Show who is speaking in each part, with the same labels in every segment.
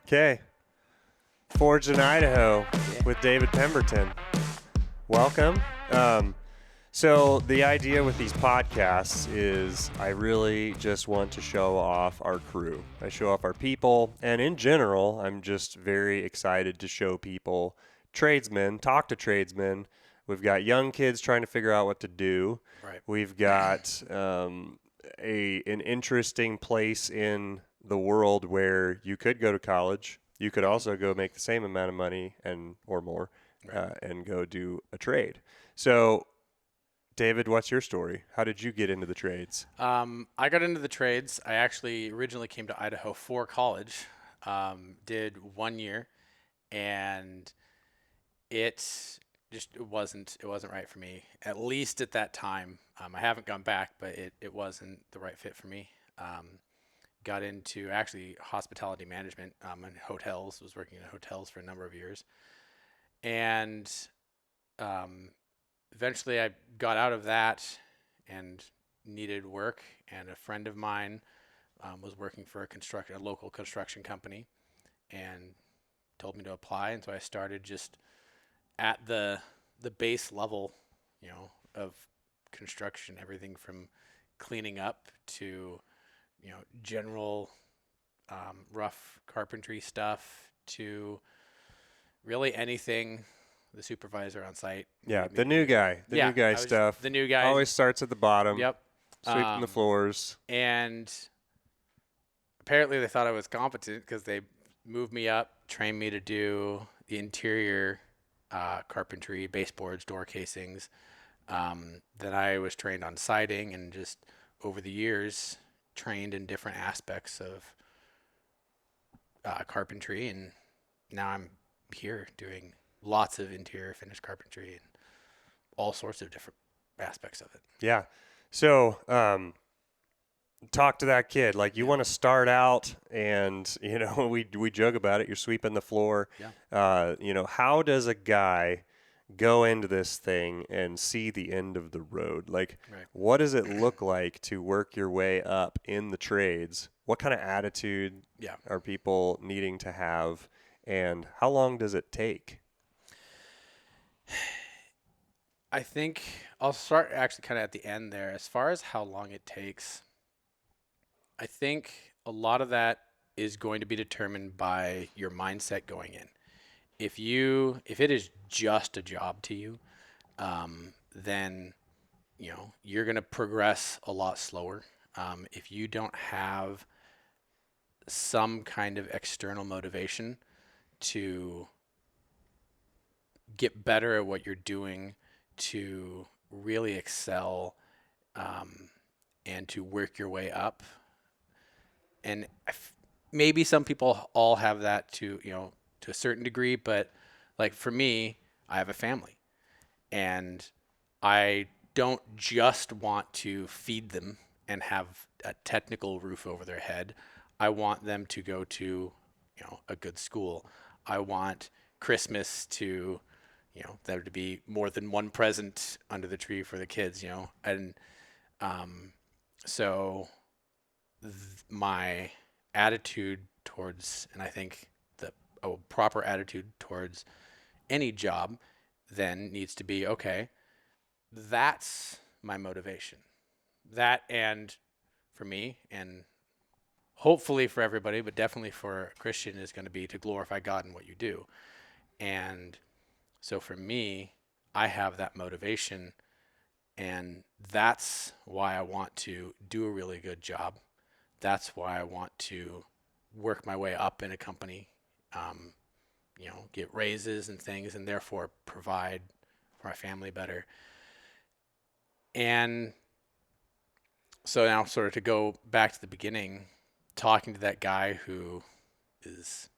Speaker 1: Okay. Forged in Idaho with David Pemberton. Welcome. So the idea with these podcasts is I really just want to show off our crew. I show off our people, and in general, I'm just very excited to show people tradesmen, talk to tradesmen. We've got young kids trying to figure out what to do.
Speaker 2: Right.
Speaker 1: We've got an interesting place in the world where you could go to college. You could also go make the same amount of money or more,
Speaker 2: Right.
Speaker 1: and go do a trade. So, David, what's your story? How did you get into the trades?
Speaker 2: I got into the trades. I actually originally came to Idaho for college, did 1 year, and it wasn't right for me. At least at that time, I haven't gone back, but it wasn't the right fit for me. Got into actually hospitality management in hotels. Was working in hotels for a number of years, and um, eventually I got out of that and needed work. And a friend of mine was working for a local construction company, and told me to apply. And so I started just at the base level, of construction, everything from cleaning up to general rough carpentry stuff to really anything the supervisor on site.
Speaker 1: Yeah, the new guy
Speaker 2: I was
Speaker 1: stuff.
Speaker 2: the new guy.
Speaker 1: Always starts at the bottom.
Speaker 2: Yep.
Speaker 1: Sweeping the floors.
Speaker 2: And apparently they thought I was competent because they moved me up, trained me to do the interior carpentry, baseboards, door casings. Then I was trained on siding, and just over the years trained in different aspects of carpentry. And now I'm here doing lots of interior finished carpentry and all sorts of different aspects of it.
Speaker 1: Yeah. So, talk to that kid. Like, you want to start out, and we joke about it. You're sweeping the floor.
Speaker 2: Yeah.
Speaker 1: How does a guy go into this thing and see the end of the road? Like,
Speaker 2: Right.
Speaker 1: what does it look like to work your way up in the trades? What kind of attitude are people needing to have, and how long does it take?
Speaker 2: I think I'll start actually kind of at the end there. As far as how long it takes, I think a lot of that is going to be determined by your mindset going in. If it is just a job to you, then you're going to progress a lot slower. If you don't have some kind of external motivation to get better at what you're doing, to really excel, and to work your way up. And maybe some people all have that to a certain degree, but like for me, I have a family, and I don't just want to feed them and have a technical roof over their head. I want them to go to a good school. I want Christmas to there to be more than one present under the tree for the kids, and so my attitude towards, and I think a proper attitude towards any job then needs to be, okay, that's my motivation. That, and for me, and hopefully for everybody, but definitely for a Christian, is going to be to glorify God in what you do. And so for me, I have that motivation, and that's why I want to do a really good job. That's why I want to work my way up in a company, get raises and things, and therefore provide for my family better. And so now, sort of to go back to the beginning, talking to that guy who is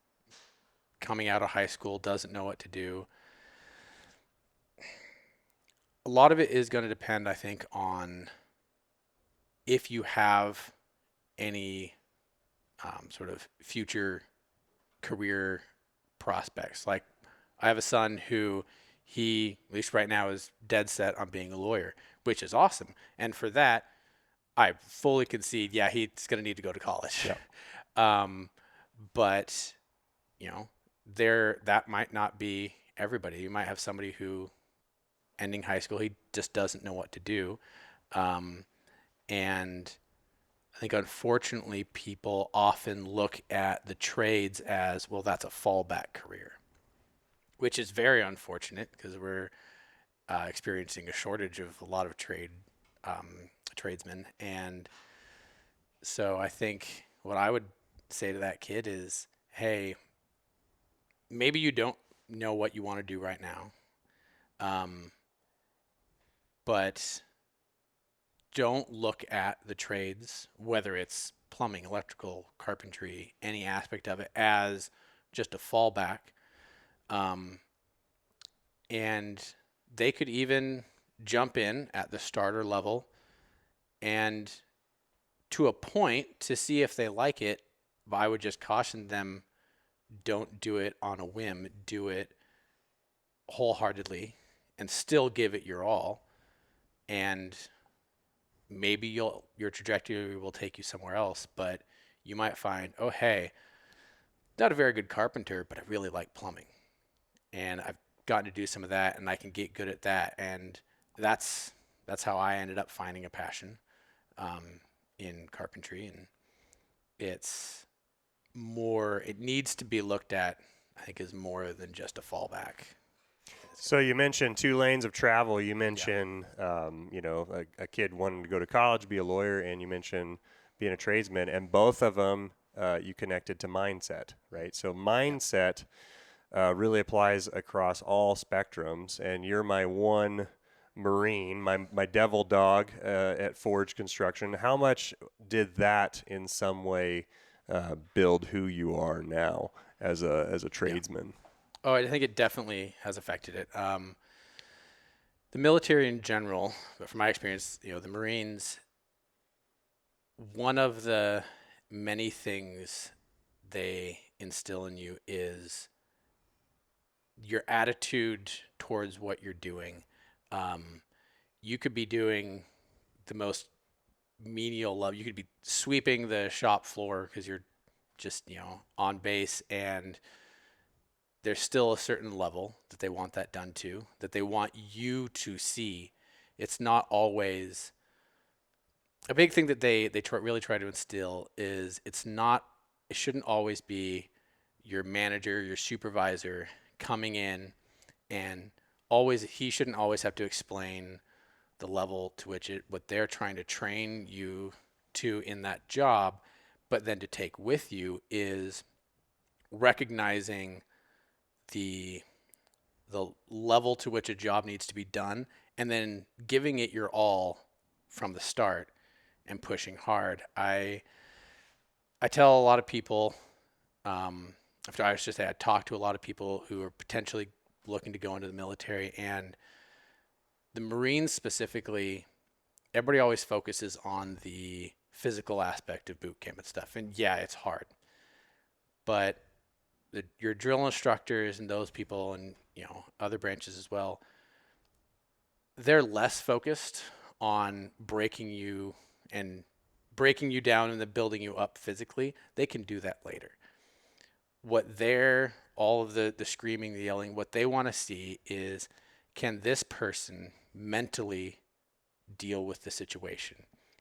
Speaker 2: coming out of high school, doesn't know what to do. A lot of it is going to depend, I think, on if you have any sort of future career prospects. Like, I have a son who he, at least right now, is dead set on being a lawyer, which is awesome. And for that, I fully concede, he's going to need to go to college.
Speaker 1: Yeah.
Speaker 2: But that might not be everybody. You might have somebody who ending high school, he just doesn't know what to do. Um, and I think unfortunately people often look at the trades as, well, that's a fallback career, which is very unfortunate because we're experiencing a shortage of a lot of tradesmen. And so I think what I would say to that kid is, hey, maybe you don't know what you want to do right now, um, but don't look at the trades, whether it's plumbing, electrical, carpentry, any aspect of it, as just a fallback. Um, and they could even jump in at the starter level and to a point to see if they like it. But I would just caution them, don't do it on a whim, do it wholeheartedly and still give it your all. And maybe your trajectory will take you somewhere else, but you might find, oh, hey, not a very good carpenter, but I really like plumbing. And I've gotten to do some of that and I can get good at that. And that's how I ended up finding a passion in carpentry. And it needs to be looked at, I think, as more than just a fallback.
Speaker 1: So you mentioned 2 lanes of travel. You
Speaker 2: Yeah.
Speaker 1: mentioned, a kid wanting to go to college, be a lawyer, and you mentioned being a tradesman. And both of them you connected to mindset, right? So mindset really applies across all spectrums. And you're my one Marine, my devil dog at Forge Construction. How much did that in some way build who you are now as a tradesman?
Speaker 2: Oh, I think it definitely has affected it. The military in general, but from my experience, the Marines, one of the many things they instill in you is your attitude towards what you're doing. You could be doing the most menial level. You could be sweeping the shop floor because you're just, on base, and there's still a certain level that they want that done to, that they want you to see. It's not always a big thing that they really try to instill is it shouldn't always be your manager, your supervisor coming in and he shouldn't always have to explain the level to which what they're trying to train you to in that job, but then to take with you is recognizing the level to which a job needs to be done and then giving it your all from the start and pushing hard. I tell a lot of people, after I was just I talked to a lot of people who are potentially looking to go into the military, and the Marines specifically, everybody always focuses on the physical aspect of boot camp and stuff. And yeah, it's hard, but your drill instructors and those people and other branches as well, they're less focused on breaking you down and then building you up physically. They can do that later. All of the screaming, the yelling, what they want to see is, can this person mentally deal with the situation?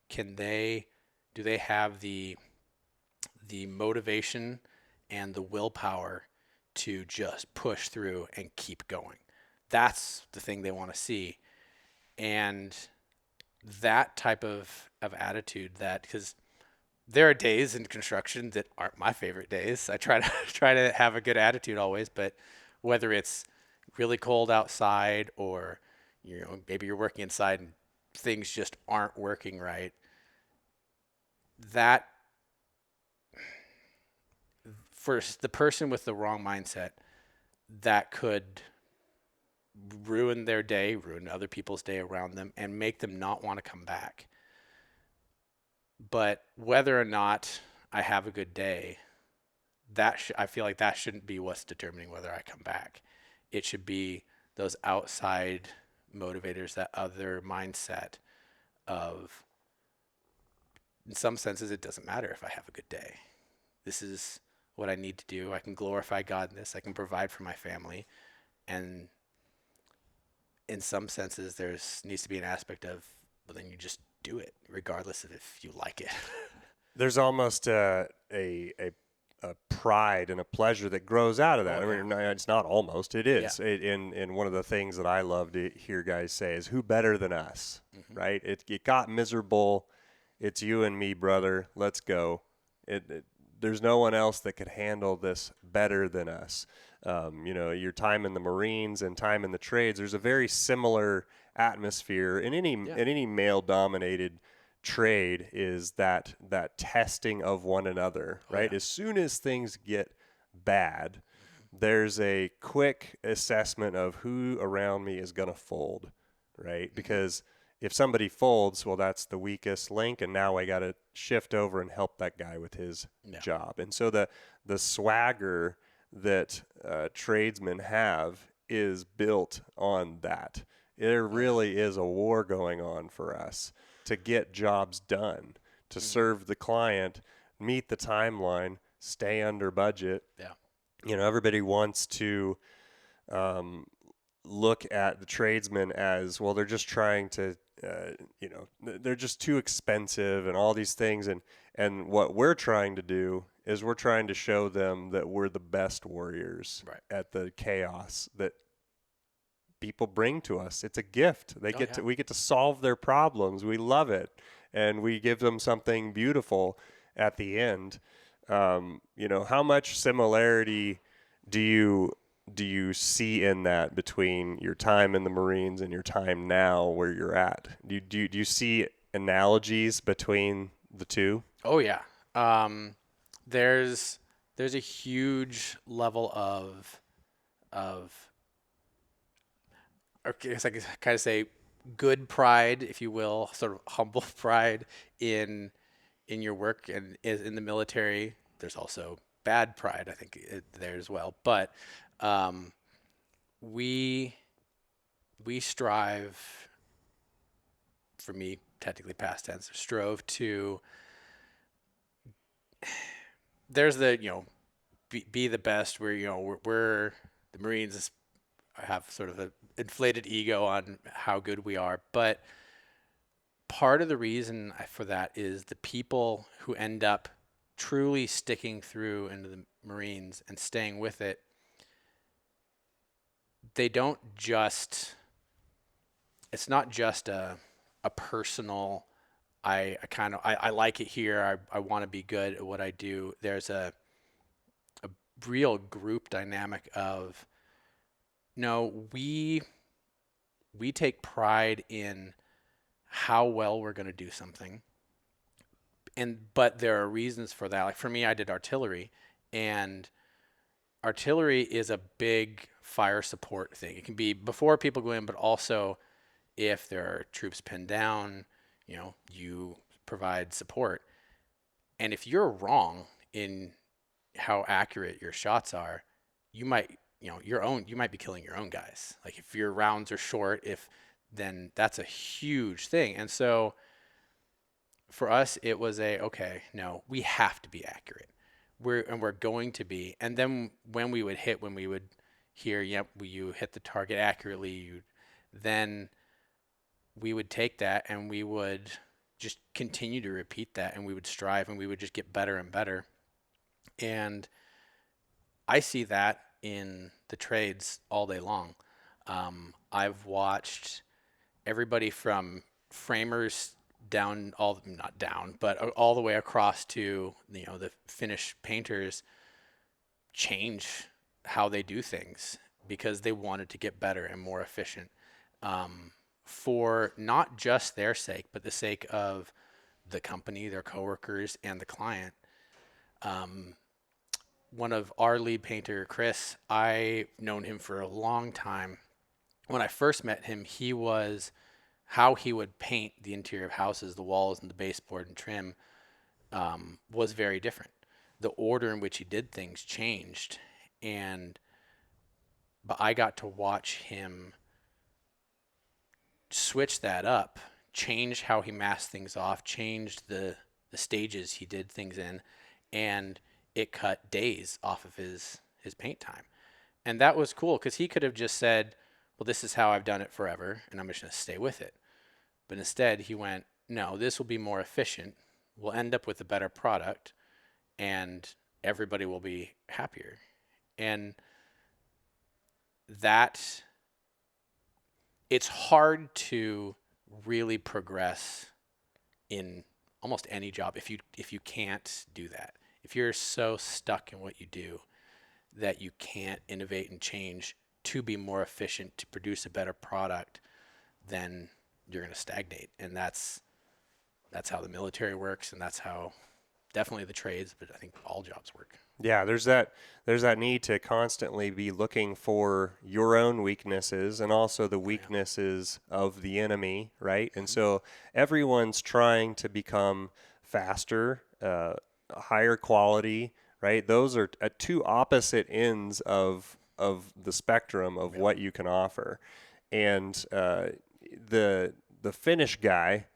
Speaker 2: Do they have the motivation and the willpower to just push through and keep going? That's the thing they want to see. And that type of attitude, because there are days in construction that aren't my favorite days. I try to have a good attitude always, but whether it's really cold outside or maybe you're working inside and things just aren't working right, that for the person with the wrong mindset, that could ruin their day, ruin other people's day around them, and make them not want to come back. But whether or not I have a good day, I feel like that shouldn't be what's determining whether I come back. It should be those outside motivators, that other mindset of, in some senses, it doesn't matter if I have a good day. This is what I need to do. I can glorify God in this. I can provide for my family. And in some senses, there's needs to be an aspect of, well, then you just do it, regardless of if you like it.
Speaker 1: There's almost a pride and a pleasure that grows out of that.
Speaker 2: Oh,
Speaker 1: I
Speaker 2: yeah.
Speaker 1: mean, it's not almost, it
Speaker 2: Yeah.
Speaker 1: is. And one of the things that I love to hear guys say is, who better than us, right? It got miserable. It's you and me, brother. Let's go. There's no one else that could handle this better than us. Your time in the Marines and time in the trades, there's a very similar atmosphere in any male-dominated trade, is that testing of one another, right?
Speaker 2: Yeah.
Speaker 1: As soon as things get bad, there's a quick assessment of who around me is going to fold, right? Because if somebody folds, well, that's the weakest link, and now I got to shift over and help that guy with his job. And so the swagger that tradesmen have is built on that. There really is a war going on for us to get jobs done, to serve the client, meet the timeline, stay under budget.
Speaker 2: Yeah.
Speaker 1: Everybody wants to look at the tradesmen as, well, they're just trying to, they're just too expensive and all these things. And what we're trying to do is we're trying to show them that we're the best warriors at the chaos that people bring to us. It's a gift. We get to solve their problems. We love it. And we give them something beautiful at the end. How much similarity do you see in that between your time in the Marines and your time now where you're at? Do you see analogies between the two?
Speaker 2: Oh yeah. There's a huge level of I guess I could kind of say good pride, if you will, sort of humble pride in your work and in the military. There's also bad pride, I think, there as well. But we strive, for me, technically past tense, strove to. There's the be the best. We're the Marines have sort of an inflated ego on how good we are, but part of the reason for that is the people who end up truly sticking through into the Marines and staying with it. They don't just. It's not just a personal. I like it here. I want to be good at what I do. There's a real group dynamic of, no, we take pride in how well we're going to do something. But there are reasons for that. Like for me, I did artillery, and artillery is a big fire support thing. It can be before people go in, but also if there are troops pinned down, you provide support. And if you're wrong in how accurate your shots are, you might be killing your own guys. Like if your rounds are short, then that's a huge thing. And so for us, it was no, we have to be accurate. We're going to be. And then when we would hear, yep, you hit the target accurately, then we would take that and we would just continue to repeat that, and we would strive, and we would just get better and better. And I see that in the trades all day long. I've watched everybody from framers not down, but all the way across to the finished painters change how they do things because they wanted to get better and more efficient, for not just their sake, but the sake of the company, their coworkers, and the client. One of our lead painter, Chris, I've known him for a long time. When I first met him, how he would paint the interior of houses, the walls and the baseboard and trim, was very different. The order in which he did things changed, but I got to watch him switch that up, change how he masked things off, changed the stages he did things in, and it cut days off of his paint time. And that was cool because he could have just said, well, this is how I've done it forever, and I'm just going to stay with it. But instead, he went, no, this will be more efficient. We'll end up with a better product, and everybody will be happier. And that, it's hard to really progress in almost any job if you can't do that. If you're so stuck in what you do that you can't innovate and change to be more efficient, to produce a better product, then you're going to stagnate. And that's how the military works, and that's how definitely the trades, but I think all jobs work.
Speaker 1: Yeah, there's that need to constantly be looking for your own weaknesses and also the weaknesses of the enemy, right? And so everyone's trying to become faster, higher quality, right? Those are at two opposite ends of the spectrum of what you can offer. And the finish guy,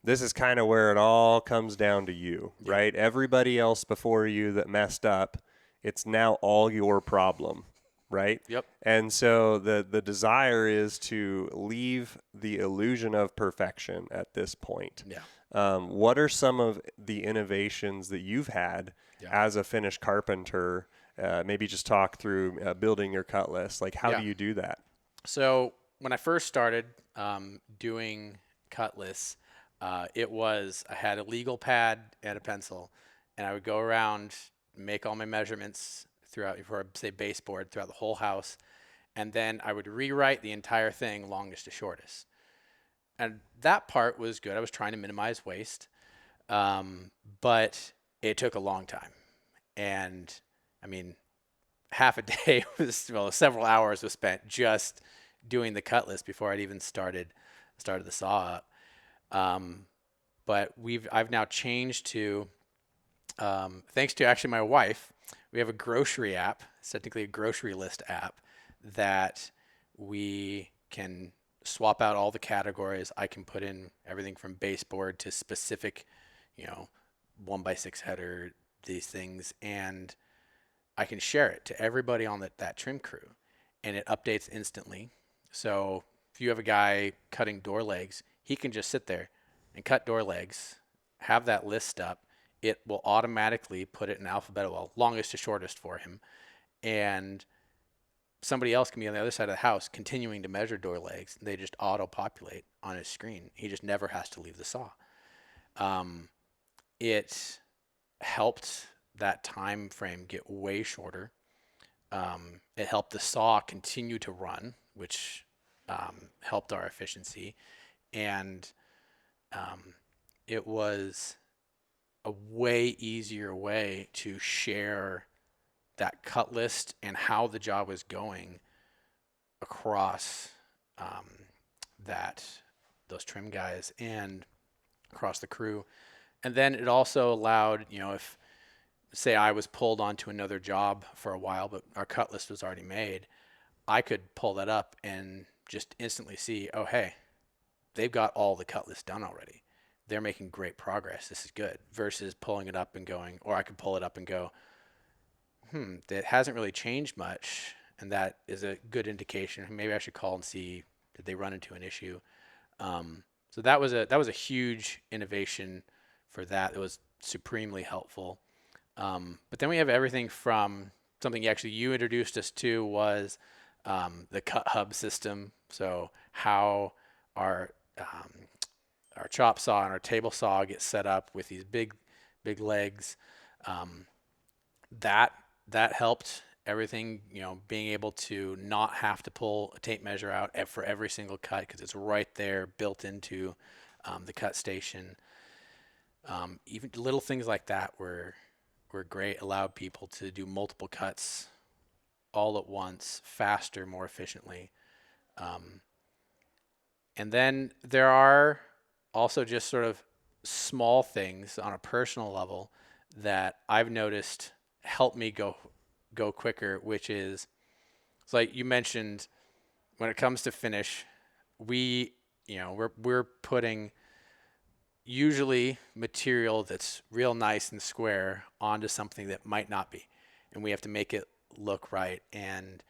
Speaker 1: this is kind of where it all comes down to you, right? Everybody else before you that messed up, it's now all your problem, right?
Speaker 2: Yep.
Speaker 1: And so the desire is to leave the illusion of perfection at this point.
Speaker 2: Yeah.
Speaker 1: What are some of the innovations that you've had as a finished carpenter? Maybe just talk through building your cut list. Like, how do you do that?
Speaker 2: So when I first started doing cut lists, I had a legal pad and a pencil, and I would go around, make all my measurements throughout, for say baseboard, throughout the whole house, and then I would rewrite the entire thing longest to shortest. And that part was good. I was trying to minimize waste, but it took a long time. And I mean, half a day several hours was spent just doing the cut list before I'd even started the saw up. But I've now changed to, thanks to actually my wife, we have a grocery app. It's technically a grocery list app that we can swap out all the categories. I can put in everything from baseboard to specific, 1x6 header, these things, and I can share it to everybody on that trim crew, and it updates instantly. So if you have a guy cutting door legs, he can just sit there and cut door legs, have that list up. It will automatically put it in alphabetical, longest to shortest for him. And somebody else can be on the other side of the house continuing to measure door legs. They just auto-populate on his screen. He just never has to leave the saw. It helped that time frame get way shorter. It helped the saw continue to run, which helped our efficiency. And it was a way easier way to share that cut list and how the job was going across those trim guys and across the crew. And then it also allowed, if say I was pulled onto another job for a while, but our cut list was already made, I could pull that up and just instantly see, oh, hey, they've got all the cut list done already. They're making great progress. This is good. Versus pulling it up and going, or I could pull it up and go, that hasn't really changed much. And that is a good indication. Maybe I should call and see, did they run into an issue? So that was a huge innovation for that. It was supremely helpful. But then we have everything from something you introduced us to was the cut hub system. So how our chop saw and our table saw get set up with these big legs. That helped everything, being able to not have to pull a tape measure out for every single cut because it's right there built into the cut station. Even little things like that were great, allowed people to do multiple cuts all at once, faster, more efficiently. And then there are also just sort of small things on a personal level that I've noticed help me go quicker, which is, it's like you mentioned, when it comes to finish, we're putting, usually material that's real nice and square onto something that might not be, and we have to make it look right. And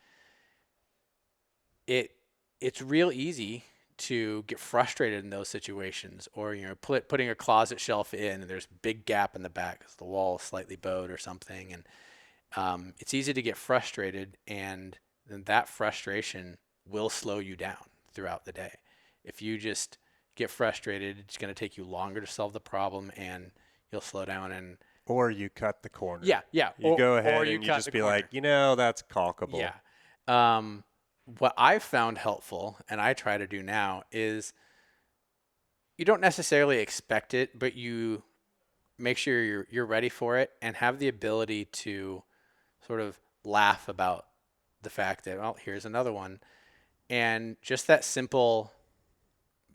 Speaker 2: it's real easy to get frustrated in those situations, or putting a closet shelf in and there's a big gap in the back because the wall is slightly bowed or something, and it's easy to get frustrated, and then that frustration will slow you down throughout the day. If you just get frustrated, it's going to take you longer to solve the problem, and you'll slow down. And
Speaker 1: Or you cut the corner.
Speaker 2: yeah,
Speaker 1: You go
Speaker 2: or
Speaker 1: ahead
Speaker 2: you
Speaker 1: and you
Speaker 2: cut
Speaker 1: just
Speaker 2: the
Speaker 1: be
Speaker 2: corner.
Speaker 1: like, that's caulkable.
Speaker 2: Yeah. What I've found helpful, and I try to do now, is you don't necessarily expect it, but you make sure you're ready for it and have the ability to sort of laugh about the fact that, well, here's another one. And just that simple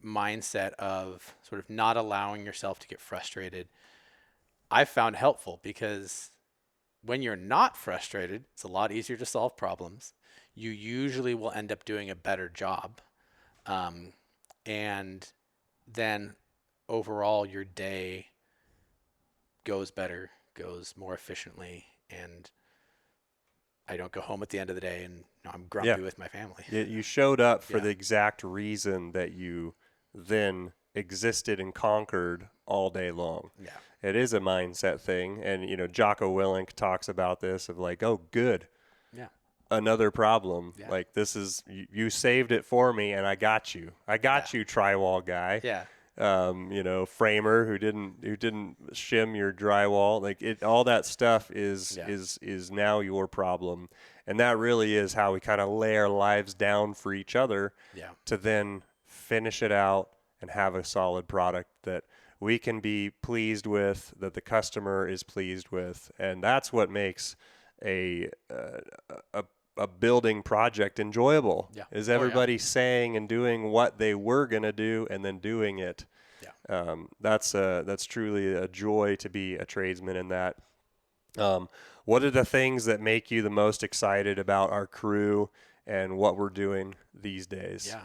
Speaker 2: mindset of sort of not allowing yourself to get frustrated, I've found helpful, because when you're not frustrated, it's a lot easier to solve problems. You usually will end up doing a better job. And then overall, your day goes better, goes more efficiently, and I don't go home at the end of the day and I'm grumpy with my family.
Speaker 1: You showed up for
Speaker 2: Yeah.
Speaker 1: the exact reason that you then existed and conquered all day long.
Speaker 2: Yeah.
Speaker 1: It is a mindset thing. And, Jocko Willink talks about this of like, oh, good.
Speaker 2: Yeah.
Speaker 1: Another problem.
Speaker 2: Yeah.
Speaker 1: Like, this is, you saved it for me and I got you. I got you, drywall guy.
Speaker 2: Yeah.
Speaker 1: Framer who didn't shim your drywall. Like all that stuff is now your problem. And that really is how we kind of lay our lives down for each other to then finish it out and have a solid product that we can be pleased with, that the customer is pleased with. And that's what makes a building project enjoyable, is everybody saying and doing what they were going to do and then doing it. That's truly a joy to be a tradesman in that. What are the things that make you the most excited about our crew and what we're doing these days?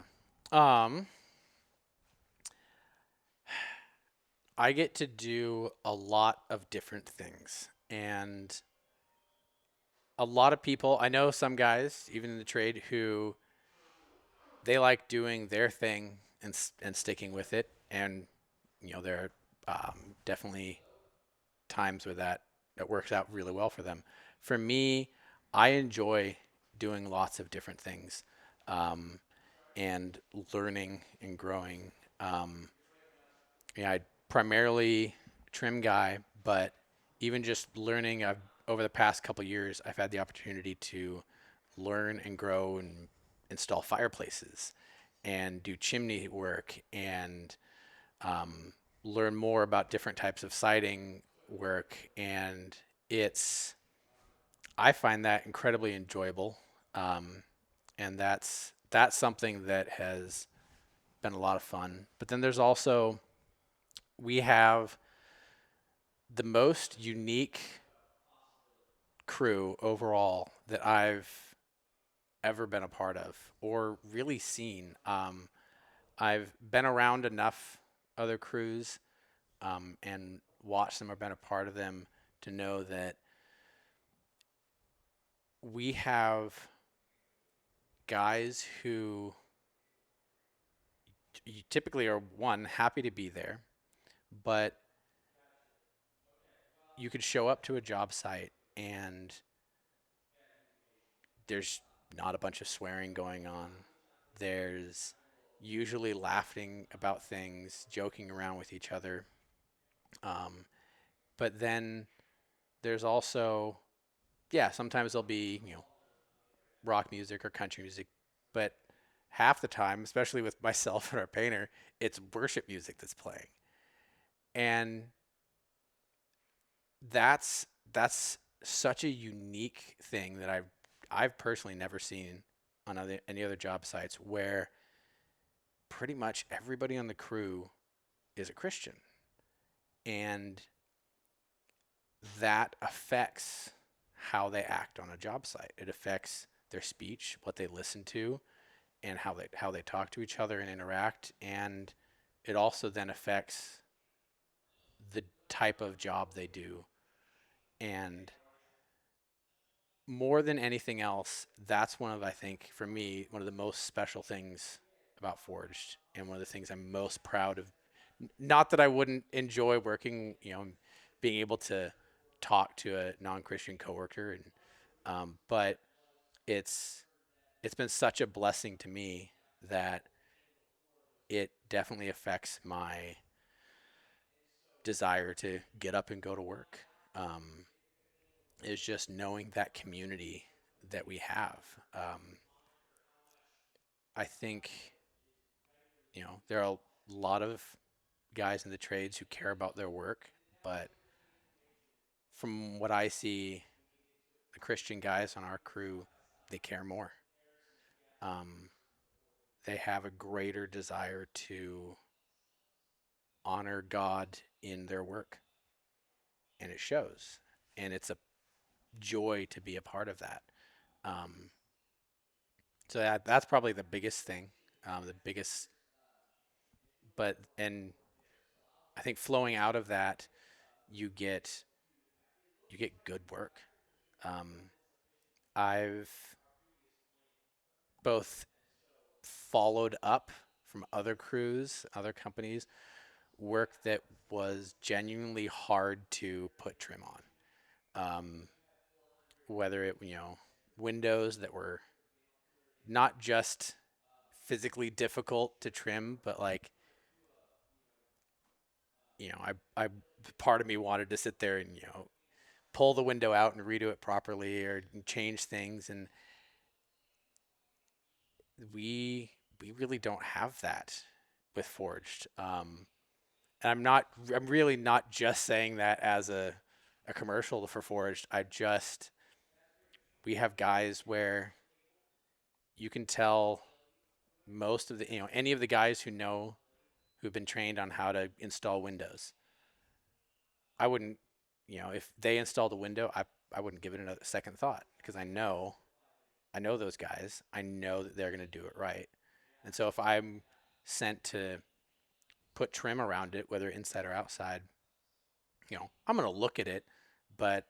Speaker 2: I get to do a lot of different things, and a lot of people, I know some guys, even in the trade, who they like doing their thing and sticking with it. And, there are definitely times where that works out really well for them. For me, I enjoy doing lots of different things, and learning and growing. I primarily trim guy, but even just learning, over the past couple of years, I've had the opportunity to learn and grow and install fireplaces and do chimney work, and learn more about different types of siding work. And I find that incredibly enjoyable. And that's something that has been a lot of fun. But then there's also, we have the most unique crew overall that I've ever been a part of or really seen. I've been around enough other crews, and watched them or been a part of them to know that we have guys who typically are, one, happy to be there, but you could show up to a job site and there's not a bunch of swearing going on. There's usually laughing about things, joking around with each other. But then there's also, sometimes there'll be, rock music or country music, but half the time, especially with myself and our painter, it's worship music that's playing. And that's such a unique thing that I've personally never seen on any other job sites, where pretty much everybody on the crew is a Christian, and that affects how they act on a job site. It affects their speech, what they listen to, and how they talk to each other and interact. And it also then affects type of job they do. And more than anything else, that's I think, for me, one of the most special things about Forged, and one of the things I'm most proud of. Not that I wouldn't enjoy working, being able to talk to a non-Christian coworker, but it's been such a blessing to me that it definitely affects my desire to get up and go to work. Is just knowing that community that we have. I think, there are a lot of guys in the trades who care about their work, but from what I see, the Christian guys on our crew, they care more. Um, they have a greater desire to honor God in their work, and it shows. And it's a joy to be a part of that. Um, so that's probably the biggest thing, the biggest. And I think flowing out of that, you get good work. Um, I've both followed up from other crews, other companies, work that was genuinely hard to put trim on. Whether it, windows that were not just physically difficult to trim, but like, I part of me wanted to sit there and, pull the window out and redo it properly or change things. And we really don't have that with Forged. And I'm really not just saying that as a commercial for Forged. We have guys where you can tell most of the, any of the guys who've been trained on how to install windows. I wouldn't, if they installed a window, I wouldn't give it a second thought, because I know those guys. I know that they're going to do it right. And so if I'm sent to put trim around it, whether inside or outside, I'm going to look at it, but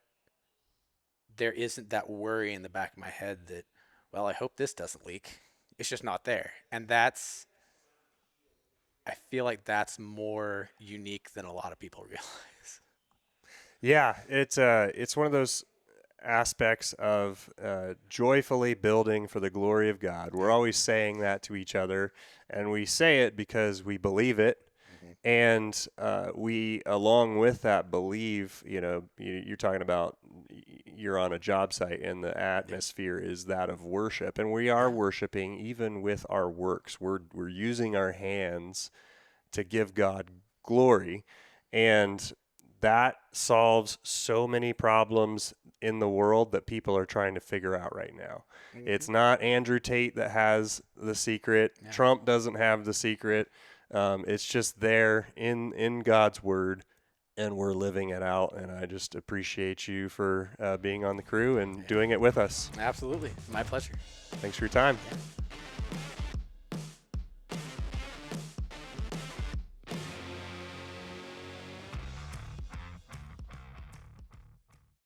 Speaker 2: there isn't that worry in the back of my head that, well, I hope this doesn't leak. It's just not there. And I feel like that's more unique than a lot of people realize.
Speaker 1: Yeah, it's one of those aspects of joyfully building for the glory of God. We're always saying that to each other, and we say it because we believe it. Mm-hmm. And we, along with that, believe, you're talking about you're on a job site and the atmosphere is that of worship, and we are worshiping even with our works. We're using our hands to give God glory, and that solves so many problems in the world that people are trying to figure out right now. Mm-hmm. It's not Andrew Tate that has the secret. Yeah. Trump doesn't have the secret. It's just there in God's word, and we're living it out. And I just appreciate you for being on the crew and doing it with us.
Speaker 2: Absolutely. My pleasure.
Speaker 1: Thanks for your time.
Speaker 2: Yeah.